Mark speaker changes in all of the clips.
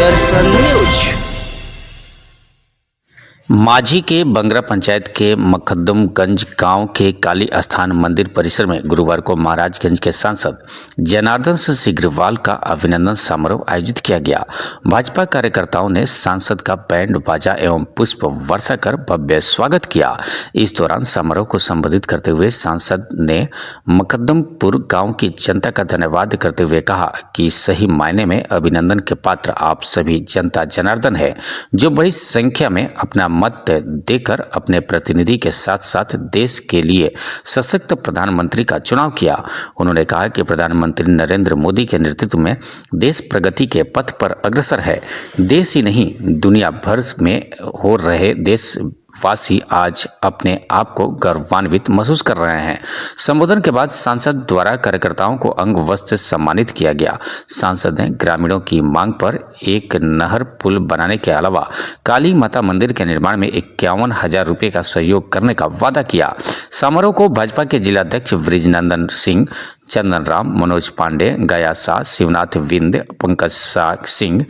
Speaker 1: दर्शन news. माझी के बंगरा पंचायत के मखदुमगंज गांव के काली स्थान मंदिर परिसर में गुरुवार को महाराजगंज के सांसद जनार्दन सिंह सिग्रीवाल का अभिनंदन समारोह आयोजित किया गया। भाजपा कार्यकर्ताओं ने सांसद का बैंड बाजा एवं पुष्प वर्षा कर भव्य स्वागत किया। इस दौरान समारोह को संबोधित करते हुए सांसद ने मखदुमपुर गाँव की जनता का धन्यवाद करते हुए कहा कि सही मायने में अभिनंदन के पात्र आप सभी जनता जनार्दन है, जो बड़ी संख्या में अपना मत देकर अपने प्रतिनिधि के साथ साथ देश के लिए सशक्त प्रधानमंत्री का चुनाव किया। उन्होंने कहा कि प्रधानमंत्री नरेंद्र मोदी के नेतृत्व में देश प्रगति के पथ पर अग्रसर है। देश ही नहीं, दुनिया भर में हो रहे देशवासी आज अपने आप को गौरवान्वित महसूस कर रहे हैं। संबोधन के बाद सांसद द्वारा कार्यकर्ताओं को अंग वस्त्र से सम्मानित किया गया। सांसद ने ग्रामीणों की मांग पर एक नहर पुल बनाने के अलावा काली माता मंदिर के निर्माण में 51,000 रुपये का सहयोग करने का वादा किया। समारोह को भाजपा के जिलाध्यक्ष ब्रिजनंदन सिंह, चंदन राम, मनोज पांडे, गया शाह, शिवनाथ विंद, पंकज सिंह,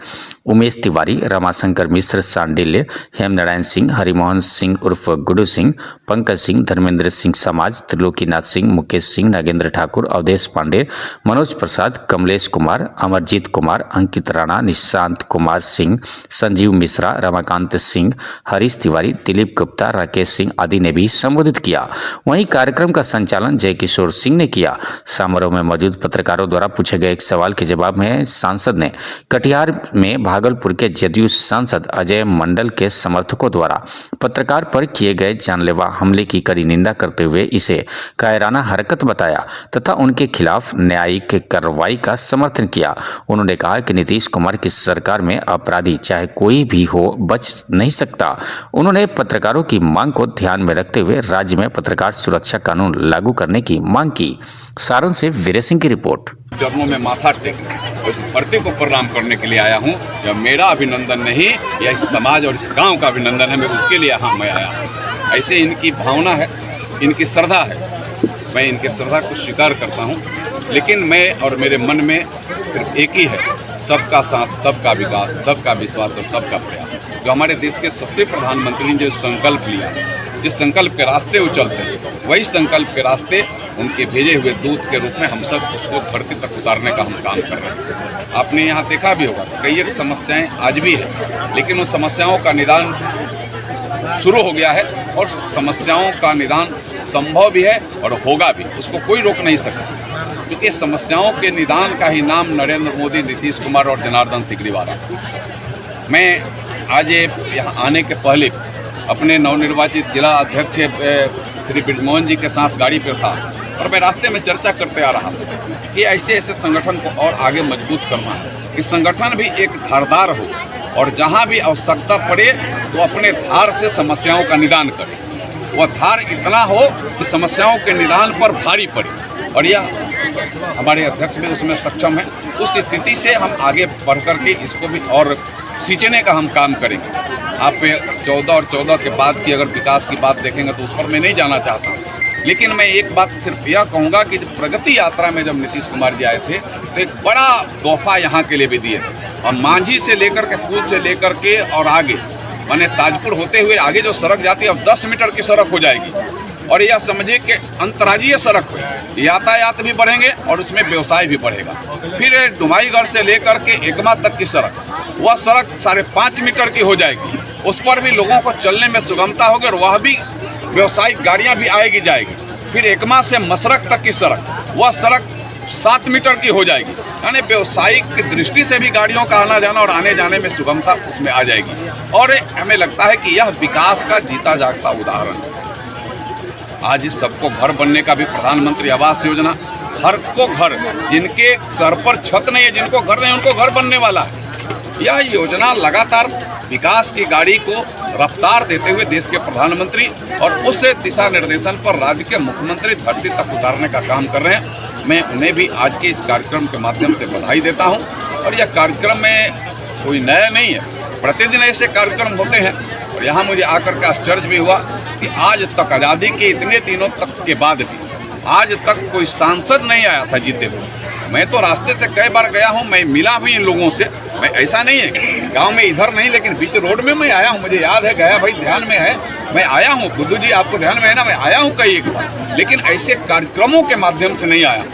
Speaker 1: उमेश तिवारी, रमाशंकर मिश्र सांडिल्य, हेमनारायण सिंह, हरिमोहन सिंह उर्फ गुडू सिंह, पंकज सिंह, धर्मेंद्र सिंह समाज, त्रिलोकीनाथ सिंह, मुकेश सिंह, नागेंद्र ठाकुर, अवधेश पांडे, मनोज प्रसाद, कमलेश कुमार, अमरजीत कुमार, अंकित राणा, निशांत कुमार सिंह, संजीव मिश्रा, रमाकांत सिंह, हरीश तिवारी, दिलीप गुप्ता, राकेश सिंह आदि ने भी संबोधित किया। वहीं कार्यक्रम का संचालन जय किशोर सिंह ने किया। समारोह में मौजूद पत्रकारों द्वारा पूछे गए एक सवाल के जवाब में सांसद ने कटिहार में भागलपुर के जदयू सांसद अजय मंडल के समर्थकों द्वारा पत्रकार पर किए गए जानलेवा हमले की कड़ी निंदा करते हुए इसे कायराना हरकत बताया तथा उनके खिलाफ न्यायिक कार्रवाई का समर्थन किया। उन्होंने कहा कि नीतीश कुमार की सरकार में अपराधी चाहे कोई भी हो बच नहीं सकता। उन्होंने पत्रकारों की मांग को ध्यान में रखते हुए राज्य में पत्रकार सुरक्षा कानून लागू करने की मांग की। सारण से वीर सिंह की रिपोर्ट।
Speaker 2: चरणों में माथा टेकने और इस धरती को प्रणाम करने के लिए आया हूँ। यह मेरा अभिनंदन नहीं, यह इस समाज और इस गांव का अभिनंदन है। मैं उसके लिए यहाँ मैं आया हूँ। ऐसे इनकी भावना है, इनकी श्रद्धा है, मैं इनकी श्रद्धा को स्वीकार करता हूँ। लेकिन मैं और मेरे मन में सिर्फ एक ही है, सबका साथ, सबका विकास, सबका विश्वास और सबका प्रयास। जो हमारे देश के सस्ते प्रधानमंत्री ने जो संकल्प लिया, जिस संकल्प के रास्ते वो चलते हैं, वही संकल्प के रास्ते उनके भेजे हुए दूत के रूप में हम सब उसको धरती तक उतारने का हम काम कर रहे हैं। आपने यहाँ देखा भी होगा कई एक समस्याएं आज भी है, लेकिन उन समस्याओं का निदान शुरू हो गया है और समस्याओं का निदान संभव भी है और होगा भी, उसको कोई रोक नहीं सकता। क्योंकि समस्याओं के निदान का ही नाम नरेंद्र मोदी, नीतीश कुमार और जनार्दन सिग्रीवाल है। मैं आज यहाँ आने के पहले अपने नवनिर्वाचित जिला अध्यक्ष श्री ब्रिजमोहन जी के साथ गाड़ी पर था और मैं रास्ते में चर्चा करते आ रहा था कि ऐसे ऐसे संगठन को और आगे मजबूत करना है कि संगठन भी एक धारदार हो और जहाँ भी आवश्यकता पड़े तो अपने धार से समस्याओं का निदान करे। वह धार इतना हो कि समस्याओं के निदान पर भारी पड़े और यह हमारे अध्यक्ष भी उसमें सक्षम है। उस स्थिति से हम आगे बढ़ करके इसको भी और सींचने का हम काम करेंगे। आप 14 और 14 के बाद की अगर विकास की बात देखेंगे तो उस पर मैं नहीं जाना चाहता, लेकिन मैं एक बात सिर्फ यह कहूँगा कि प्रगति यात्रा में जब नीतीश कुमार जी आए थे तो एक बड़ा तोहफा यहाँ के लिए भी दिए थे। और मांझी से लेकर के पुल से लेकर के और आगे माने ताजपुर होते हुए आगे जो सड़क जाती है अब 10 मीटर की सड़क हो जाएगी और यह समझिए कि अंतर्राज्यीय सड़क हो, यातायात भी बढ़ेंगे और उसमें व्यवसाय भी बढ़ेगा। फिर डुमाईगढ़ से लेकर के एकमा तक की सड़क, वह सड़क 5.5 मीटर की हो जाएगी। उस पर भी लोगों को चलने में सुगमता होगी और वह भी व्यवसायिक गाड़ियां भी आएगी जाएगी। फिर एकमा से मसरक तक की सड़क, वह सड़क 7 मीटर की हो जाएगी। यानी व्यवसायिक की दृष्टि से भी गाड़ियों का आना जाना और आने जाने में सुगमता उसमें आ जाएगी और हमें लगता है कि यह विकास का जीता जागता उदाहरण है। आज इस सबको घर बनने का भी प्रधानमंत्री आवास योजना, हर को घर, जिनके सर पर छत नहीं है, जिनको घर नहीं उनको घर बनने वाला है। यह योजना लगातार विकास की गाड़ी को रफ्तार देते हुए देश के प्रधानमंत्री और उस दिशा निर्देशन पर राज्य के मुख्यमंत्री धरती तक उतारने का काम कर रहे हैं। मैं उन्हें भी आज के इस कार्यक्रम के माध्यम से बधाई देता हूं और यह कार्यक्रम में कोई नया नहीं है, प्रतिदिन ऐसे कार्यक्रम होते हैं। और यहाँ मुझे आकर के आश्चर्य भी हुआ कि आज तक आज़ादी के इतने दिनों तक के बाद भी आज तक कोई सांसद नहीं आया था जीते हुए। मैं तो रास्ते से कई बार गया हूँ, मैं मिला भी इन लोगों से मैं ऐसा नहीं है, गांव में इधर नहीं लेकिन बीच रोड में मैं आया हूँ। मुझे याद है, गया भाई ध्यान में है, मैं आया हूँ। बुद्धू जी आपको ध्यान में है ना, मैं आया हूँ कई एक बार, लेकिन ऐसे कार्यक्रमों के माध्यम से नहीं आया।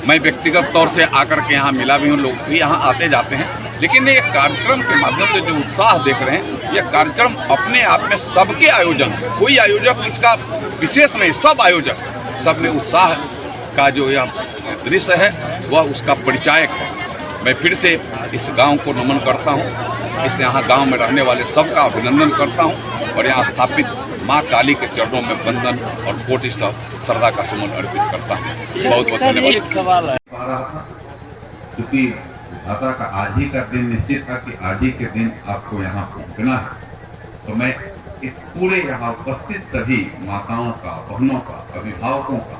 Speaker 2: मैं व्यक्तिगत तौर से आकर के यहाँ मिला भी हूँ, लोग भी यहाँ आते जाते हैं, लेकिन ये कार्यक्रम के माध्यम से जो उत्साह देख रहे हैं, ये कार्यक्रम अपने आप में सबके आयोजन, कोई आयोजक इसका विशेष नहीं, सब आयोजक, सब में उत्साह का जो यह दृश्य है वह उसका परिचायक है। मैं फिर से इस गांव को नमन करता हूं, इस यहाँ गांव में रहने वाले सबका अभिनंदन करता हूं और यहाँ स्थापित माँ काली के चरणों में वंदन और कोटि श्रद्धा का सुमन अर्पित करता हूं। बहुत बहुत धन्यवाद।
Speaker 3: एक सवाल है,
Speaker 4: क्योंकि भाषा का आज ही का दिन निश्चित था कि आज ही के दिन आपको यहाँ पहुँचना है, तो मैं इस पूरे यहाँ उपस्थित सभी माताओं का, बहनों का, अभिभावकों का,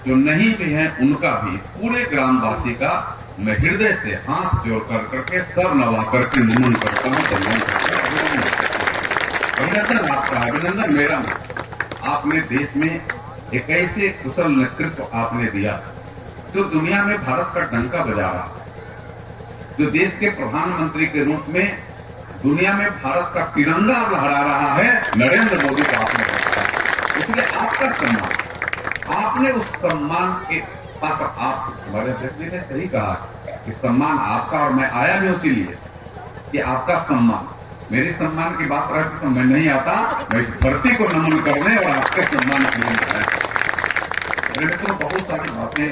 Speaker 4: जो नहीं भी हैं उनका भी, पूरे ग्रामवासी का मैं हृदय से हाथ जोड़ कर करके सर नवा करके नमन करता हूँ, वंदन करता हूँ। अभिनंदन आपका, अभिनंदन मेरा। आपने देश में एक ऐसे कुशल नेतृत्व आपने दिया जो दुनिया में भारत का डंका बजा रहा है, जो देश के प्रधानमंत्री के रूप में दुनिया में भारत का तिरंगा लहरा रहा है, नरेंद्र मोदी को आपने रखा। इसलिए आपका सम्मान, आपने उस सम्मान के पात्र, आप हमारे अध्यक्ष जी ने सही कहा कि सम्मान आपका, और मैं आया भी उसी लिए कि आपका सम्मान, मेरे सम्मान की बात रहती तो मैं नहीं आता, मैं इस धरती को नमन करने और आपके सम्मान को नमन करने। मेरे तो बहुत सारी बातें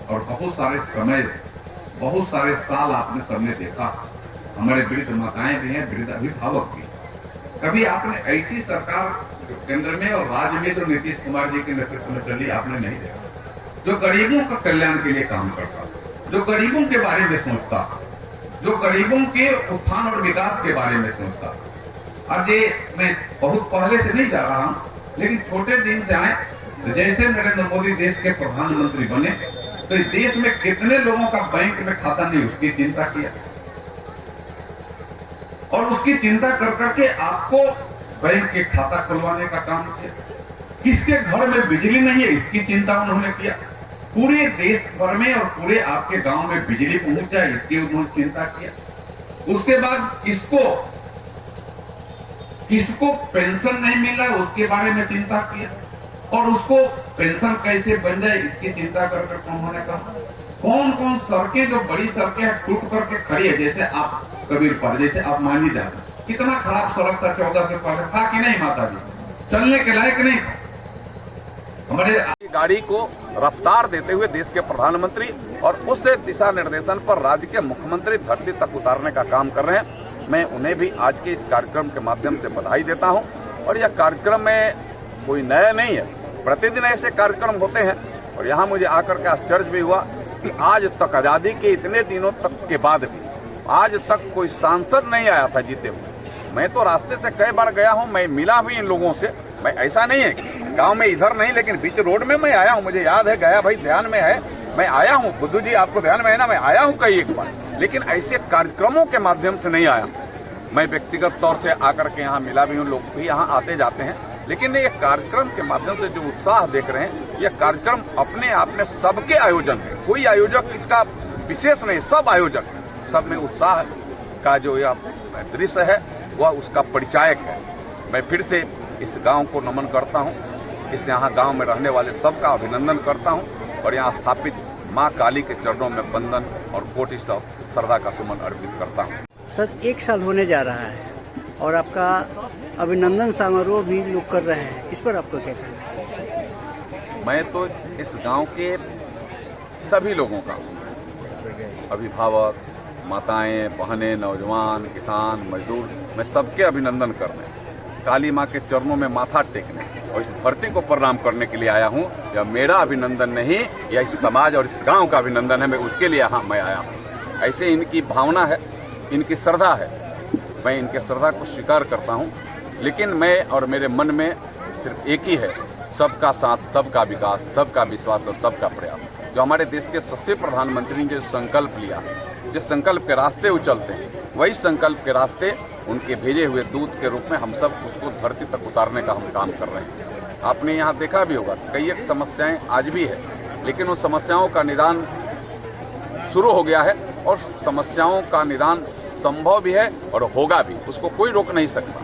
Speaker 4: और बहुत सारे समय, बहुत सारे साल आपने सबने देखा, हमारे वृद्ध माताएं भी हैं, वृद्ध अभिभावक भी। कभी आपने ऐसी सरकार केंद्र में और राज्य में जो नीतीश कुमार जी के नेतृत्व में चली, आपने नहीं देखा, जो गरीबों का कल्याण के लिए काम करता, जो गरीबों के बारे में सोचता, जो गरीबों के उत्थान और विकास के बारे में सोचता। आज ये मैं बहुत पहले से नहीं जा रहा हूं, लेकिन छोटे दिन से आए, जैसे नरेंद्र मोदी देश के प्रधानमंत्री बने तो इस देश में कितने लोगों का बैंक में खाता नहीं, उसकी चिंता किया, और उसकी चिंता कर करके आपको बैंक के खाता खुलवाने का काम किया। किसके घर में बिजली नहीं है, इसकी चिंता उन्होंने किया। पूरे देश भर में और पूरे आपके गांव में बिजली पहुंच जाए, इसकी उन्होंने चिंता किया। उसके बाद किसको पेंशन नहीं मिल रहा है, उसके बारे में चिंता किया, और उसको पेंशन कैसे बन जाए, इसकी चिंता कर करके उन्होंने कहा। कौन कौन सड़कें, जो बड़ी सड़कें टूट करके खड़ी है, जैसे आप कबीरपुर, जैसे आप मान ही जाते, कितना खराब सड़क था 14 से पहले, था कि नहीं माता जी, चलने के लायक नहीं था। हमारे
Speaker 2: गाड़ी को रफ्तार देते हुए देश के प्रधानमंत्री और उस दिशा निर्देशन पर राज्य के मुख्यमंत्री धरती तक उतारने का काम कर रहे हैं। मैं उन्हें भी आज के इस कार्यक्रम के माध्यम से बधाई देता हूं। और यह कार्यक्रम में कोई नया नहीं है, प्रतिदिन ऐसे कार्यक्रम होते हैं। और यहाँ मुझे आकर के आश्चर्य भी हुआ कि आज तक, आज़ादी के इतने दिनों तक के बाद भी आज तक कोई सांसद नहीं आया था जीते हुए। मैं तो रास्ते से कई बार गया हूँ, मैं मिला भी इन लोगों से। मैं ऐसा नहीं है, गांव में इधर नहीं लेकिन बीच रोड में मैं आया हूँ। मुझे याद है, गया भाई ध्यान में है, मैं आया हूँ। बुद्धू जी आपको ध्यान में है ना, मैं आया हूँ कई एक बार, लेकिन ऐसे कार्यक्रमों के माध्यम से नहीं आया। मैं व्यक्तिगत तौर से आकर के यहाँ मिला भी हूँ, लोग भी यहाँ आते जाते हैं, लेकिन ये कार्यक्रम के माध्यम से जो उत्साह देख रहे हैं, यह कार्यक्रम अपने आप में सबके आयोजन है, कोई आयोजक इसका विशेष नहीं, सब आयोजक, सब में उत्साह का जो यह दृश्य है वह उसका परिचायक है। मैं फिर से इस गांव को नमन करता हूं, इस यहाँ गांव में रहने वाले सबका अभिनंदन करता हूं और यहाँ स्थापित माँ काली के चरणों में वंदन और कोटि श्रद्धा का सुमन अर्पित करता हूं।
Speaker 3: सर 1 साल होने जा रहा है और आपका अभिनंदन समारोह भी लोग कर रहे हैं, इस पर आपको क्या कहना है?
Speaker 2: मैं तो इस गांव के सभी लोगों का, अभिभावक, माताएं, बहनें, नौजवान, किसान, मजदूर, मैं सबके अभिनंदन करने, काली माँ के चरणों में माथा टेकने और इस धरती को प्रणाम करने के लिए आया हूँ। यह मेरा अभिनंदन नहीं, यह इस समाज और इस गांव का अभिनंदन है। मैं उसके लिए यहाँ मैं आया हूँ। ऐसे इनकी भावना है, इनकी श्रद्धा है, मैं इनके श्रद्धा को स्वीकार करता हूँ। लेकिन मैं और मेरे मन में सिर्फ एक ही है, सबका साथ, सबका विकास, सबका विश्वास और सबका प्रयास। जो हमारे देश के सच्चे प्रधानमंत्री ने जो संकल्प लिया, जिस संकल्प के रास्ते वो चलते हैं, वही संकल्प के रास्ते उनके भेजे हुए दूत के रूप में हम सब उसको धरती तक उतारने का हम काम कर रहे हैं। आपने यहाँ देखा भी होगा, कई एक समस्याएं आज भी है, लेकिन उन समस्याओं का निदान शुरू हो गया है और समस्याओं का निदान संभव भी है और होगा भी, उसको कोई रोक नहीं सकता,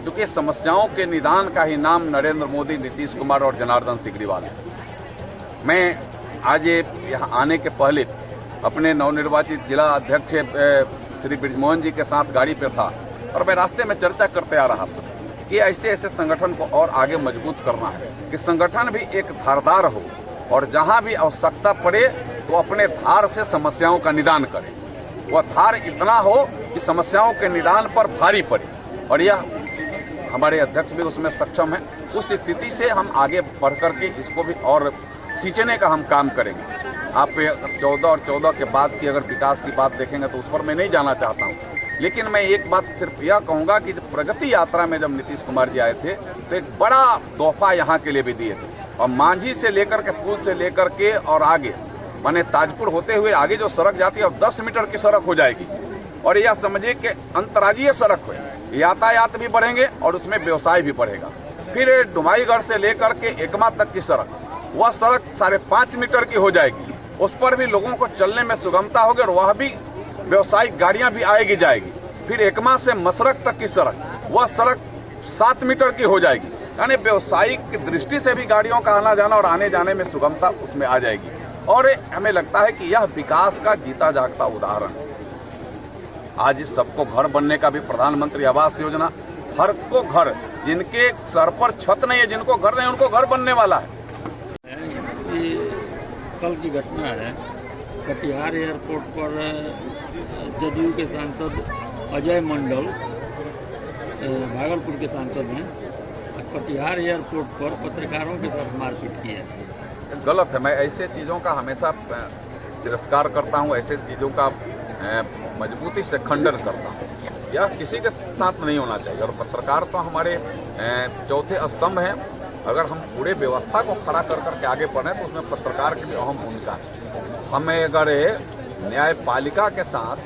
Speaker 2: क्योंकि समस्याओं के निदान का ही नाम नरेंद्र मोदी, नीतीश कुमार और जनार्दन सिग्रीवाल है। मैं आज यहाँ आने के पहले अपने नवनिर्वाचित जिला अध्यक्ष श्री ब्रिजमोहन जी के साथ गाड़ी पर था और मैं रास्ते में चर्चा करते आ रहा था कि ऐसे ऐसे संगठन को और आगे मजबूत करना है कि संगठन भी एक धारदार हो और जहाँ भी आवश्यकता पड़े तो अपने धार से समस्याओं का निदान करे। वह धार इतना हो कि समस्याओं के निदान पर भारी पड़े, और यह हमारे अध्यक्ष भी उसमें सक्षम है। उस स्थिति से हम आगे बढ़ करके इसको भी और सींचने का हम काम करेंगे। आप 14 और 14 के बाद की अगर विकास की बात देखेंगे तो उस पर मैं नहीं जाना चाहता हूँ, लेकिन मैं एक बात सिर्फ यह कहूँगा कि प्रगति यात्रा में जब नीतीश कुमार जी आए थे तो एक बड़ा तोहफा यहाँ के लिए भी दिए थे, और मांझी से लेकर के पुल से लेकर के और आगे माने ताजपुर होते हुए आगे जो सड़क जाती है अब 10 मीटर की सड़क हो जाएगी, और यह समझिए कि अंतर्राज्यीय सड़क है, यातायात भी बढ़ेंगे और उसमें व्यवसाय भी बढ़ेगा। फिर डुमाईगढ़ से लेकर के एकमा तक की सड़क, वह सड़क 5.5 मीटर की हो जाएगी, उस पर भी लोगों को चलने में सुगमता होगी और वह भी व्यवसायिक गाड़ियां भी आएगी जाएगी। फिर एकमा से मसरक तक की सड़क, वह सड़क 7 मीटर की हो जाएगी, यानी व्यवसायिक दृष्टि से भी गाड़ियों का आना जाना और आने जाने में सुगमता उसमें आ जाएगी। और हमें लगता है कि यह विकास का जीता जागता उदाहरण है। आज सबको घर बनने का भी प्रधानमंत्री आवास योजना, हर को घर, जिनके सर पर छत नहीं है, जिनको घर नहीं उनको घर बनने वाला है।
Speaker 5: कल की घटना है, कटिहार एयरपोर्ट पर जदयू के सांसद अजय मंडल, भागलपुर के सांसद हैं, कटिहार एयरपोर्ट पर पत्रकारों के साथ मारपीट की है।
Speaker 2: गलत है। मैं ऐसे चीज़ों का हमेशा तिरस्कार करता हूँ, ऐसे चीज़ों का मजबूती से खंडन करता हूँ। यह किसी के साथ नहीं होना चाहिए, और पत्रकार तो हमारे चौथे स्तंभ हैं। अगर हम पूरे व्यवस्था को खड़ा कर करके आगे बढ़ें तो उसमें पत्रकार की भी अहम भूमिका है। हमें अगर न्यायपालिका के साथ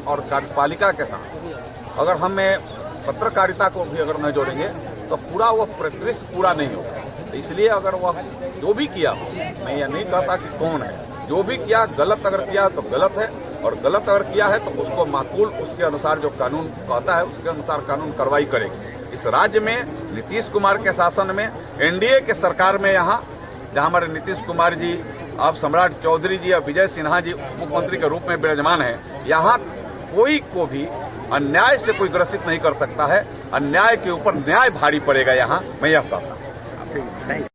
Speaker 2: और कार्यपालिका के साथ अगर हमें पत्रकारिता को भी अगर न जोड़ेंगे तो पूरा वो परिदृश्य पूरा नहीं होगा। इसलिए अगर वह जो भी किया हो, मैं यह नहीं कहता कि कौन है, जो भी किया गलत अगर किया तो गलत है, और गलत अगर किया है तो उसको माकूल उसके अनुसार जो कानून कहता है उसके अनुसार कानून कार्रवाई करेगी। इस राज्य में नीतीश कुमार के शासन में, एनडीए के सरकार में, यहाँ जहाँ हमारे नीतीश कुमार जी, अब सम्राट चौधरी जी या विजय सिन्हा जी मुख्यमंत्री के रूप में विराजमान है, यहाँ कोई को भी अन्याय से कोई ग्रसित नहीं कर सकता है। अन्याय के ऊपर न्याय भारी पड़ेगा यहाँ, मैं यह कहता हूँ।